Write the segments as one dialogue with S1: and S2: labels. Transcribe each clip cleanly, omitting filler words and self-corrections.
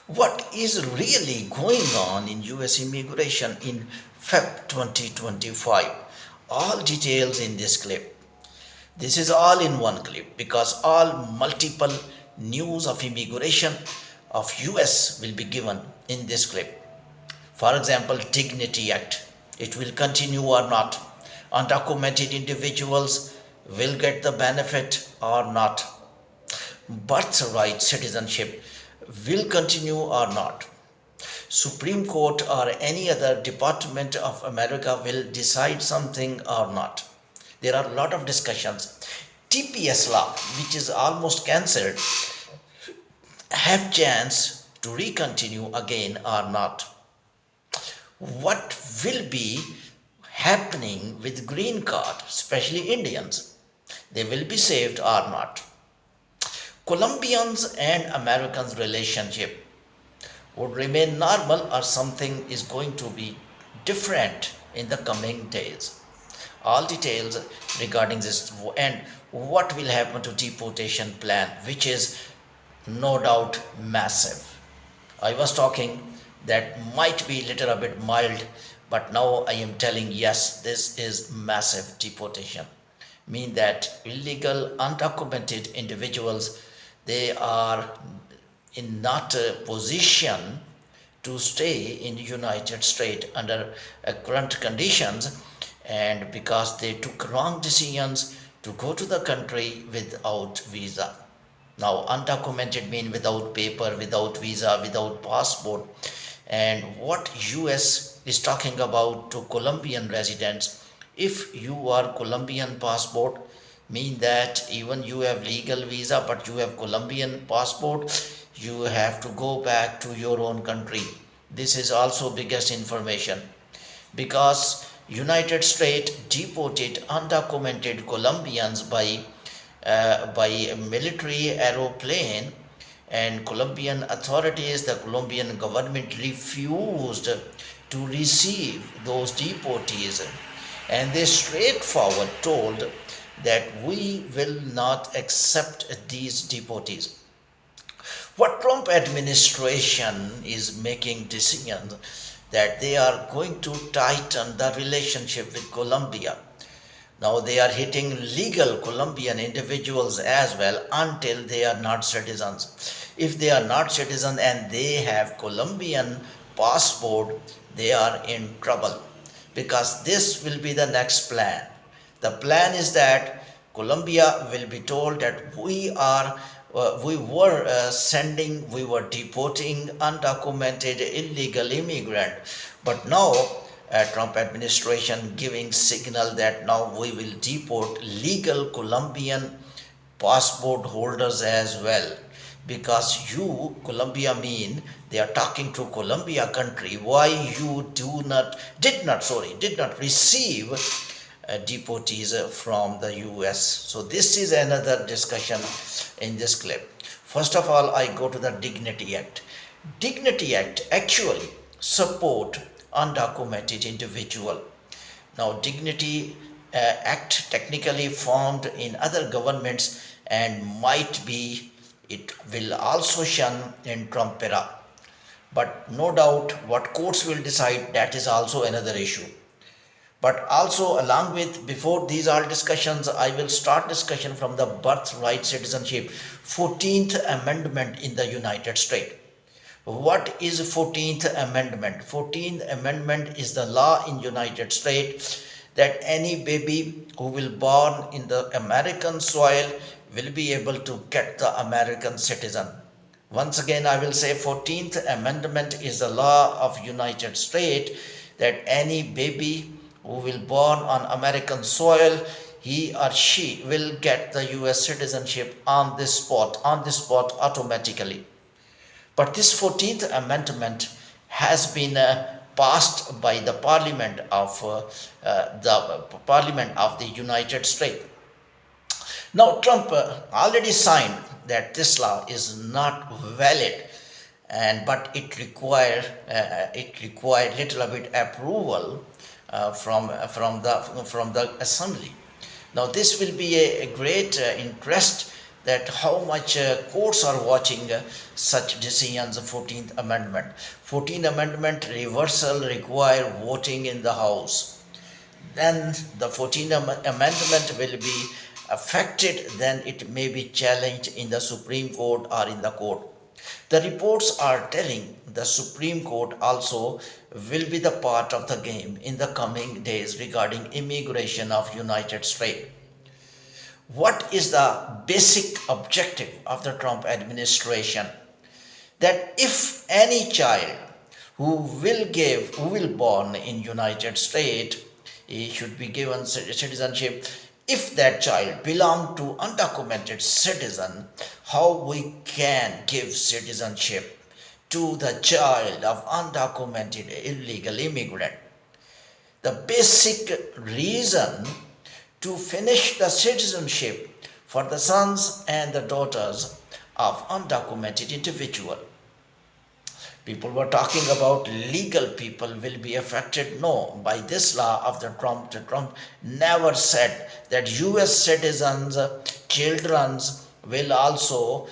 S1: What is really going on in US immigration in Feb 2025? All details in this clip. This is all in one clip because all multiple news of immigration of US will be given in this clip. For example, Dignity Act. It will continue or not. Undocumented individuals will get the benefit or not. Birthright citizenship will continue or not. Supreme Court or any other department of America will decide something or not. There are a lot of discussions. TPS law, which is almost cancelled, have chance to recontinue again or not. What will be happening with green card, especially Indians? They will be saved or not. Colombians and Americans relationship would remain normal or something is going to be different in the coming days. All details regarding this and what will happen to deportation plan, which is no doubt massive. I was talking that might be little a bit mild, but now I am telling yes, this is massive deportation. Mean that illegal undocumented individuals, they are in not a position to stay in the United States under current conditions, and because they took wrong decisions to go to the country without visa. Now undocumented mean without paper, without visa, without passport. And what US is talking about to Colombian residents, if you are Colombian passport, mean that even you have legal visa but you have Colombian passport, you have to go back to your own country. This is also biggest information because United States deported undocumented Colombians by a military aeroplane, and Colombian authorities, the Colombian government refused to receive those deportees, and they straightforward told that we will not accept these deportees. What Trump administration is making decisions that they are going to tighten the relationship with Colombia. Now they are hitting legal Colombian individuals as well until they are not citizens. If they are not citizens and they have Colombian passport, they are in trouble because this will be the next plan. The plan is that Colombia will be told that we were deporting undocumented illegal immigrant, but now Trump administration giving signal that now we will deport legal Colombian passport holders as well, because you Colombia mean they are talking to Colombia country why you did not receive deportees from the US. So this is another discussion in this clip. First of all, I go to the Dignity Act. Dignity Act actually support undocumented individual. Now Dignity Act technically formed in other governments and might be it will also shun in Trump era. But no doubt what courts will decide, that is also another issue. But also along with, before these are discussions, I will start discussion from the Birthright Citizenship 14th Amendment in the United States. What is 14th Amendment? 14th Amendment is the law in United States that any baby who will born in the American soil will be able to get the American citizen. Once again, I will say 14th Amendment is the law of United States that any baby who will born on American soil, he or she will get the US citizenship on this spot automatically. But this 14th Amendment has been passed by the Parliament of the United States. Now Trump already signed that this law is not valid, but it required little bit approval from the assembly. Now this will be a great interest that how much courts are watching such decisions. 14th Amendment. 14th Amendment reversal require voting in the House. Then the 14th Amendment will be affected, then it may be challenged in the Supreme Court or in the court. The reports are telling the Supreme Court also will be the part of the game in the coming days regarding immigration of United States. What is the basic objective of the Trump administration? That if any child who will born in United States, he should be given citizenship. If that child belong to undocumented citizen, how we can give citizenship to the child of undocumented illegal immigrant? The basic reason to finish the citizenship for the sons and the daughters of undocumented individual. People were talking about legal people will be affected. No, by this law of the Trump never said that US citizens, children will also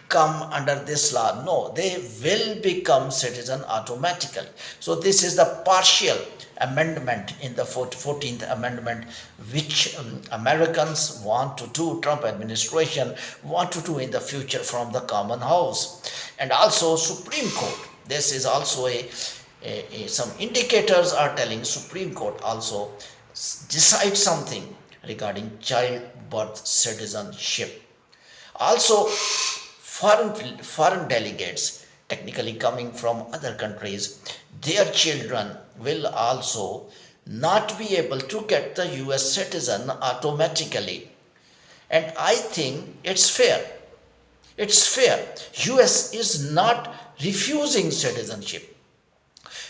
S1: come under this law. No, they will become citizen automatically. So this is the partial amendment in the 14th Amendment, which Americans want to do, Trump administration want to do in the future from the Common House. And also Supreme Court. This is also some indicators are telling Supreme Court also decide something regarding childbirth citizenship. Also, foreign delegates, technically coming from other countries, their children will also not be able to get the US citizen automatically. And I think it's fair. It's fair. US is not refusing citizenship.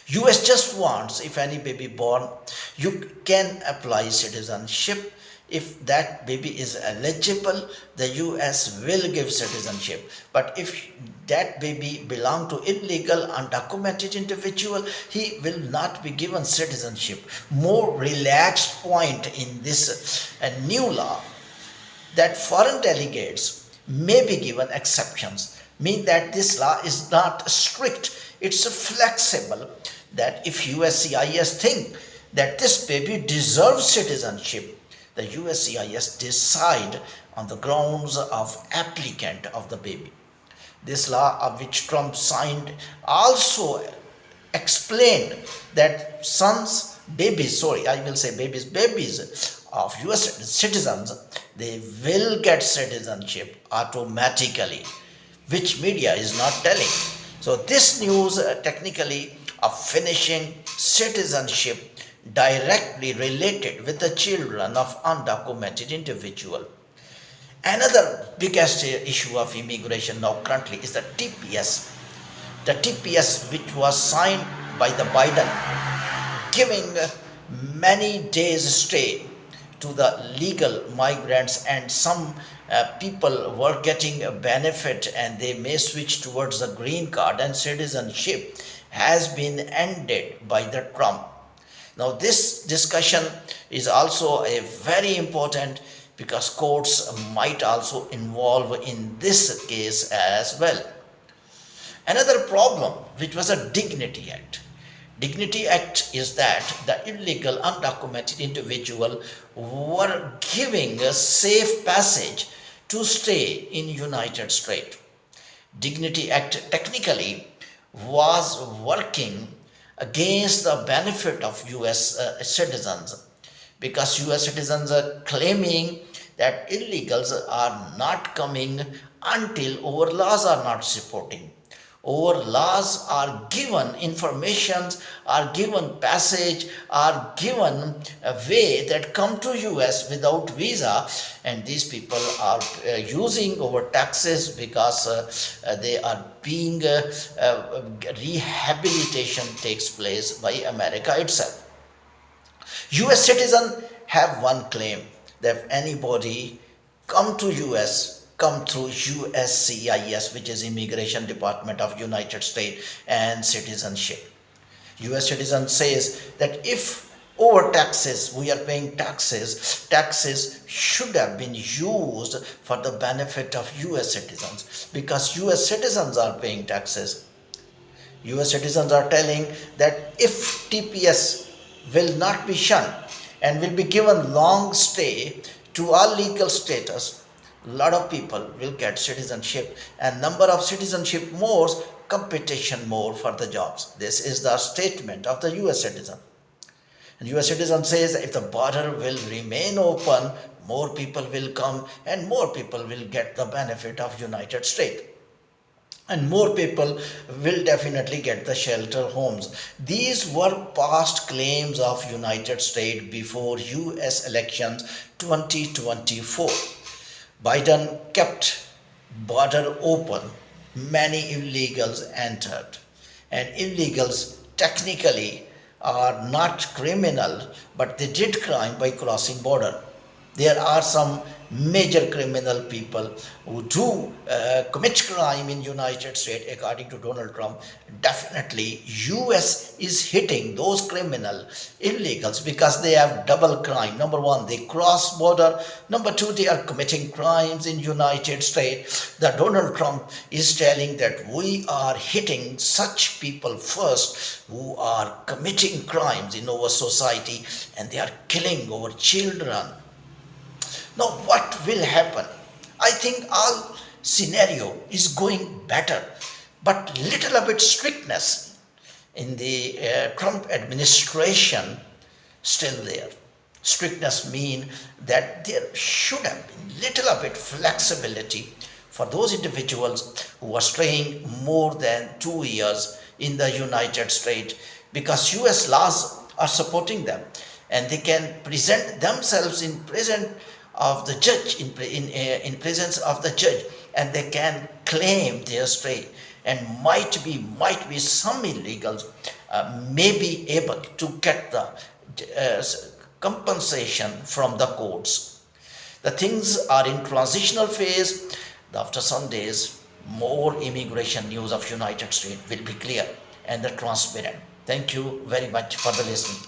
S1: US just wants, if any baby born, you can apply citizenship. If that baby is eligible, the US will give citizenship. But if that baby belong to illegal, undocumented individual, he will not be given citizenship. More relaxed point in this new law, that foreign delegates may be given exceptions, mean that this law is not strict, it's flexible, that if USCIS think that this baby deserves citizenship, the USCIS decide on the grounds of applicant of the baby. This law of which Trump signed also explained that babies of US citizens, they will get citizenship automatically, which media is not telling. So this news technically of finishing citizenship directly related with the children of undocumented individual. Another biggest issue of immigration now currently is the TPS. The TPS which was signed by the Biden, giving many days stay to the legal migrants, and some people were getting a benefit and they may switch towards the green card and citizenship has been ended by the Trump. Now this discussion is also a very important because courts might also involve in this case as well. Another problem which was a Dignity Act. Dignity Act is that the illegal undocumented individual were giving a safe passage to stay in United States. Dignity Act technically was working against the benefit of US citizens, because US citizens are claiming that illegals are not coming until our laws are not supporting. Our laws are given information, are given passage, are given a way that come to US without visa, and these people are using our taxes because they are being rehabilitation takes place by America itself. US citizens have one claim, that if anybody come to US, come through USCIS, which is Immigration Department of United States, and citizenship. US citizen says that if Over taxes, we are paying taxes. Taxes should have been used for the benefit of US citizens, because US citizens are paying taxes. US citizens are telling that if TPS will not be shunned and will be given long stay to all legal status, a lot of people will get citizenship, and number of citizenship more, competition more for the jobs. This is the statement of the US citizen. And US citizen says if the border will remain open, more people will come and more people will get the benefit of United States. And more people will definitely get the shelter homes. These were past claims of United States before US elections 2024. Biden kept border open. Many illegals entered. And illegals technically are not criminal, but they did crime by crossing border. There are some major criminal people who do commit crime in United States according to Donald Trump. Definitely US is hitting those criminal illegals because they have double crime. Number one, they cross border. Number two, they are committing crimes in United States. The Donald Trump is telling that we are hitting such people first who are committing crimes in our society, and they are killing our children. Now what will happen? I think all scenario is going better, but little bit strictness in the Trump administration still there. Strictness mean that there should have been little bit flexibility for those individuals who are staying more than 2 years in the United States, because US laws are supporting them and they can present themselves in present of the judge, in presence of the judge, and they can claim their stay, and might be some illegals may be able to get the compensation from the courts. The things are in transitional phase. After some days, more immigration news of United States will be clear and transparent. Thank you very much for the listening.